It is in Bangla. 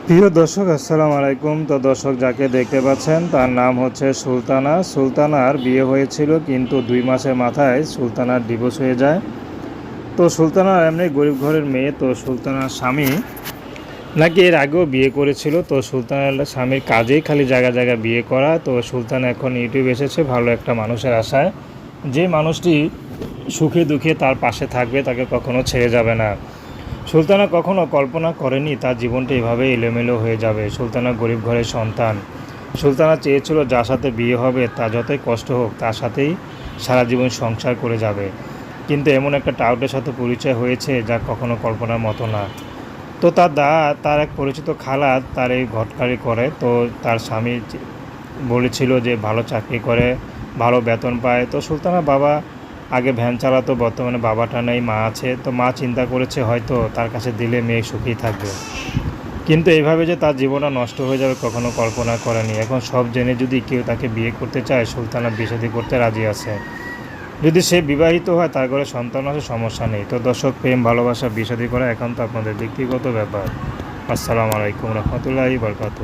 প্রিয় দর্শক, আসসালামু আলাইকুম। তো দর্শক, যাকে দেখতে পাচ্ছেন তার নাম হচ্ছে সুলতানা। সুলতানার বিয়ে হয়েছিল, কিন্তু 2 মাসের মাথায় সুলতানার ডিভোর্স হয়ে যায়। তো সুলতানার এমনি গরিব ঘরের মেয়ে। তো সুলতানার স্বামী নাকি এর আগেও বিয়ে করেছিল। তো সুলতানার স্বামীর কাজেই খালি জায়গা জায়গা বিয়ে করা। তো সুলতান এখন ইউটিউব এসেছে ভালো একটা মানুষের আশায়, যে মানুষটি সুখে দুঃখে তার পাশে থাকবে, তাকে কখনো ছেড়ে যাবে না। সুলতানা কখনো কল্পনা করেনি তার জীবনটা এভাবে এলোমেলো হয়ে যাবে। সুলতানা গরিব ঘরের সন্তান। সুলতানা চেয়েছিল যার সাথে বিয়ে হবে তা যতই কষ্ট হোক তার সাথেই সারা জীবন সংসার করে যাবে, কিন্তু এমন একটা টাউটের সাথে পরিচয় হয়েছে যা কখনো কল্পনার মতো না। তো তার এক পরিচিত খালা তার এই ঘটকারি করে। তো তার স্বামী বলেছিল যে ভালো চাকরি করে, ভালো বেতন পায়। তো সুলতানার বাবা আগে ভ্যান চালাতো, বর্তমানে বাবাটা নেই, মা আছে। তো মা চিন্তা করেছে হয়তো তার কাছে দিলে মেয়ে সুখী থাকবে, কিন্তু এইভাবে যে তার জীবনটা নষ্ট হয়ে যাবে কখনো কল্পনা করেনি। এখন সব জেনে যদি কেউ তাকে বিয়ে করতে চায়, সুলতানা বিয়ে শাদী করতে রাজি আছে। যদি সে বিবাহিত হয়, তার ঘরে সন্তান আছে, সমস্যা নেই। তো দর্শক, প্রেম ভালোবাসা বিয়ে শাদী করা একান্ত আপনাদের ব্যক্তিগত ব্যাপার। আসসালামু আলাইকুম রহমতুল্লাহি বরকাতুহু।